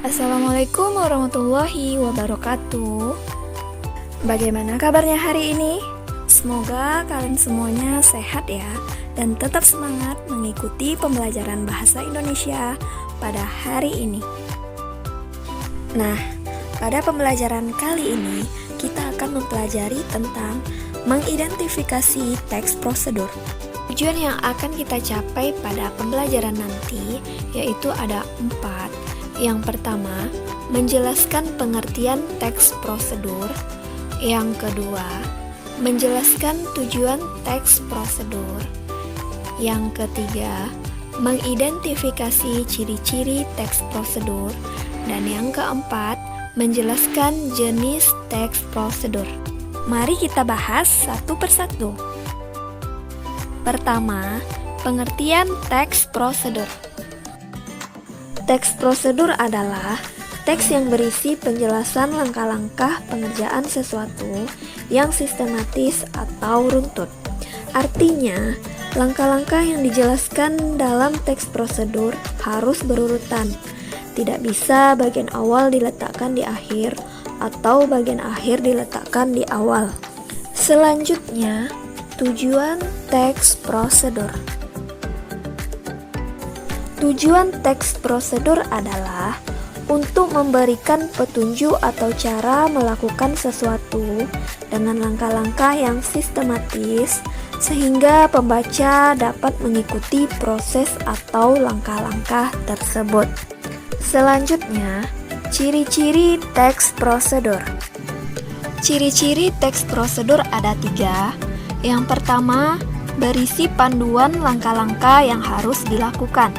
Assalamualaikum warahmatullahi wabarakatuh. Bagaimana kabarnya hari ini? Semoga kalian semuanya sehat ya, dan tetap semangat mengikuti pembelajaran bahasa Indonesia pada hari ini. Nah, pada pembelajaran kali ini kita akan mempelajari tentang mengidentifikasi teks prosedur. Tujuan yang akan kita capai pada pembelajaran nanti yaitu ada 4. Yang pertama, menjelaskan pengertian teks prosedur. Yang kedua, menjelaskan tujuan teks prosedur. Yang ketiga, mengidentifikasi ciri-ciri teks prosedur. Dan yang keempat, menjelaskan jenis teks prosedur. Mari kita bahas satu persatu. Pertama, pengertian teks prosedur. Teks prosedur adalah teks yang berisi penjelasan langkah-langkah pengerjaan sesuatu yang sistematis atau runtut. Artinya, langkah-langkah yang dijelaskan dalam teks prosedur harus berurutan. Tidak bisa bagian awal diletakkan di akhir atau bagian akhir diletakkan di awal. Selanjutnya, tujuan teks prosedur. Tujuan teks prosedur adalah untuk memberikan petunjuk atau cara melakukan sesuatu dengan langkah-langkah yang sistematis sehingga pembaca dapat mengikuti proses atau langkah-langkah tersebut. Selanjutnya, ciri-ciri teks prosedur. Ciri-ciri teks prosedur ada 3. Yang pertama, berisi panduan langkah-langkah yang harus dilakukan.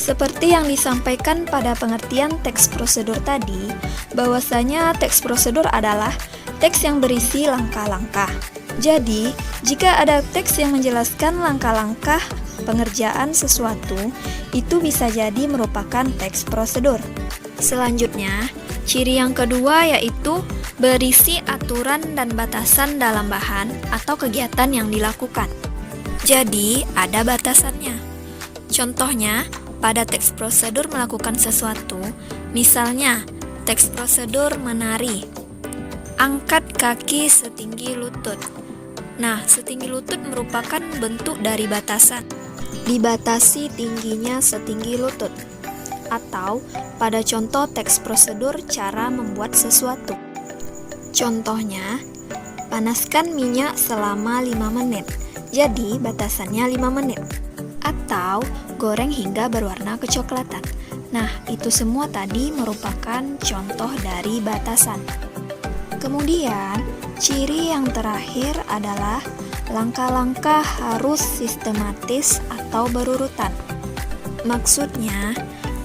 Seperti yang disampaikan pada pengertian teks prosedur tadi, bahwasanya teks prosedur adalah teks yang berisi langkah-langkah. Jadi, jika ada teks yang menjelaskan langkah-langkah pengerjaan sesuatu, itu bisa jadi merupakan teks prosedur. Selanjutnya, ciri yang kedua yaitu berisi aturan dan batasan dalam bahan atau kegiatan yang dilakukan. Jadi, ada batasannya. Contohnya, pada teks prosedur melakukan sesuatu, misalnya teks prosedur menari, angkat kaki setinggi lutut. Nah, setinggi lutut merupakan bentuk dari batasan. Dibatasi tingginya setinggi lutut. Atau pada contoh teks prosedur cara membuat sesuatu. Contohnya, panaskan minyak selama 5 menit. Jadi, batasannya 5 menit. Atau goreng hingga berwarna kecoklatan. Nah, itu semua tadi merupakan contoh dari batasan. Kemudian, ciri yang terakhir adalah langkah-langkah harus sistematis atau berurutan. Maksudnya,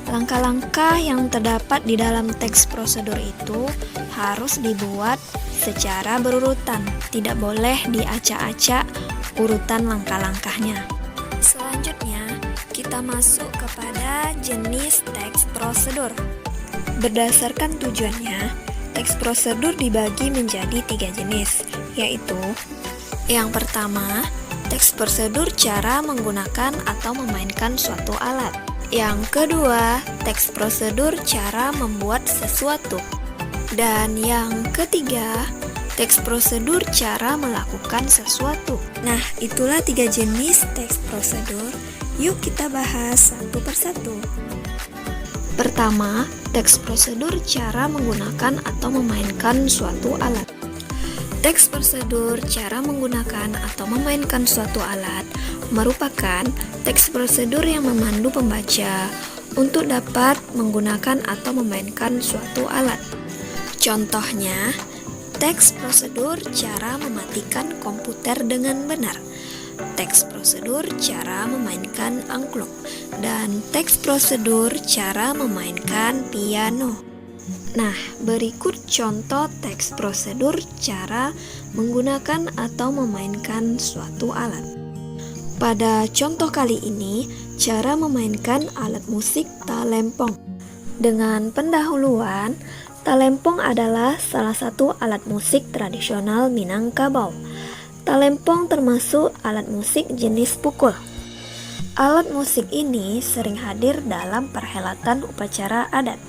langkah-langkah yang terdapat di dalam teks prosedur itu harus dibuat secara berurutan, tidak boleh diacak-acak urutan langkah-langkahnya. Selanjutnya, kita masuk kepada jenis teks prosedur. Berdasarkan tujuannya, teks prosedur dibagi menjadi 3 jenis, yaitu yang pertama, teks prosedur cara menggunakan atau memainkan suatu alat. Yang kedua, teks prosedur cara membuat sesuatu. Dan yang ketiga, teks prosedur cara melakukan sesuatu. Nah, itulah 3 jenis teks prosedur. Yuk kita bahas satu persatu. Pertama, teks prosedur cara menggunakan atau memainkan suatu alat. Teks prosedur cara menggunakan atau memainkan suatu alat merupakan teks prosedur yang memandu pembaca untuk dapat menggunakan atau memainkan suatu alat. Contohnya, teks prosedur cara mematikan komputer dengan benar, teks prosedur cara memainkan angklung, dan teks prosedur cara memainkan piano. Nah, berikut contoh teks prosedur cara menggunakan atau memainkan suatu alat. Pada contoh kali ini, cara memainkan alat musik talempong. Dengan pendahuluan, talempong adalah salah satu alat musik tradisional Minangkabau. Talempong termasuk alat musik jenis pukul. Alat musik ini sering hadir dalam perhelatan upacara adat.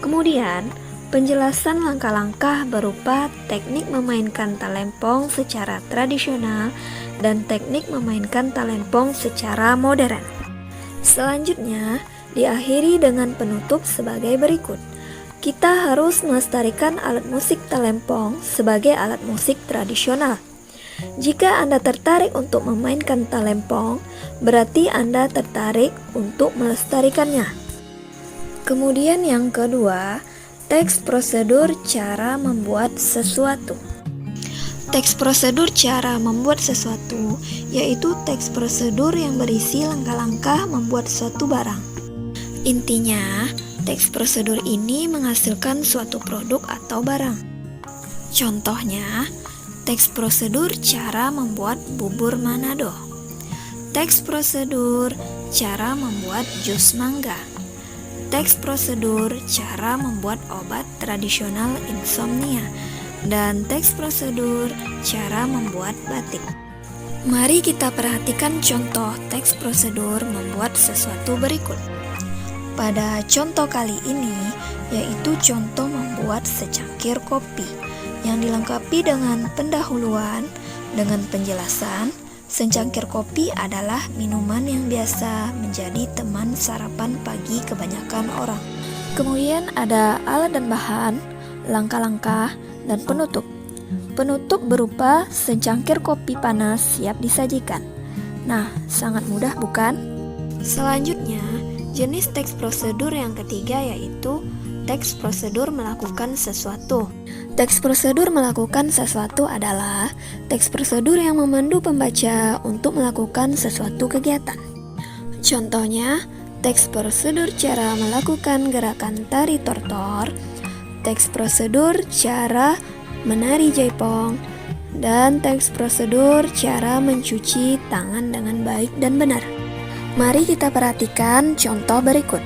Kemudian, penjelasan langkah-langkah berupa teknik memainkan talempong secara tradisional dan teknik memainkan talempong secara modern. Selanjutnya, diakhiri dengan penutup sebagai berikut. Kita harus melestarikan alat musik talempong sebagai alat musik tradisional. Jika Anda tertarik untuk memainkan talempong, berarti Anda tertarik untuk melestarikannya. Kemudian yang kedua, teks prosedur cara membuat sesuatu. Teks prosedur cara membuat sesuatu yaitu teks prosedur yang berisi langkah-langkah membuat suatu barang. Intinya, teks prosedur ini menghasilkan suatu produk atau barang. Contohnya, teks prosedur cara membuat bubur Manado. Teks prosedur cara membuat jus mangga. Teks prosedur cara membuat obat tradisional insomnia, dan teks prosedur cara membuat batik. Mari kita perhatikan contoh teks prosedur membuat sesuatu berikut. Pada contoh kali ini, yaitu contoh membuat secangkir kopi, yang dilengkapi dengan pendahuluan dengan penjelasan. Secangkir kopi adalah minuman yang biasa menjadi teman sarapan pagi kebanyakan orang. Kemudian ada alat dan bahan, langkah-langkah, dan penutup. Penutup berupa secangkir kopi panas siap disajikan. Nah, sangat mudah bukan? Selanjutnya, jenis teks prosedur yang ketiga yaitu teks prosedur melakukan sesuatu. Teks prosedur melakukan sesuatu adalah teks prosedur yang memandu pembaca untuk melakukan sesuatu kegiatan. Contohnya, teks prosedur cara melakukan gerakan tari tortor, teks prosedur cara menari jaipong, dan teks prosedur cara mencuci tangan dengan baik dan benar. Mari kita perhatikan contoh berikut.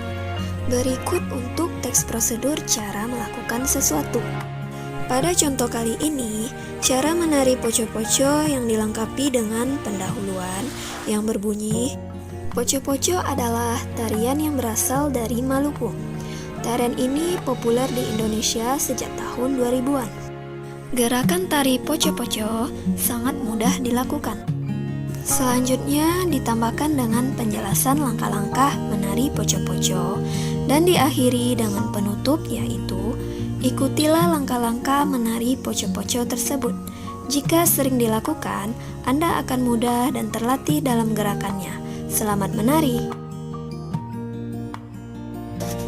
Berikut untuk teks prosedur cara melakukan sesuatu. Pada contoh kali ini, cara menari poco-poco yang dilengkapi dengan pendahuluan yang berbunyi, poco-poco adalah tarian yang berasal dari Maluku. Tarian ini populer di Indonesia sejak tahun 2000-an. Gerakan tari poco-poco sangat mudah dilakukan. Selanjutnya ditambahkan dengan penjelasan langkah-langkah menari poco-poco dan diakhiri dengan penutup yaitu ikutilah langkah-langkah menari poco-poco tersebut. Jika sering dilakukan, Anda akan mudah dan terlatih dalam gerakannya. Selamat menari!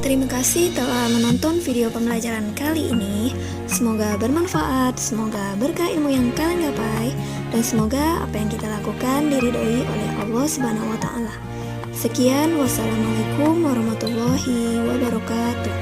Terima kasih telah menonton video pembelajaran kali ini. Semoga bermanfaat, semoga berkah ilmu yang kalian gapai, dan semoga apa yang kita lakukan diridhoi oleh Allah Subhanahu wa Ta'ala. Sekian, wassalamualaikum warahmatullahi wabarakatuh.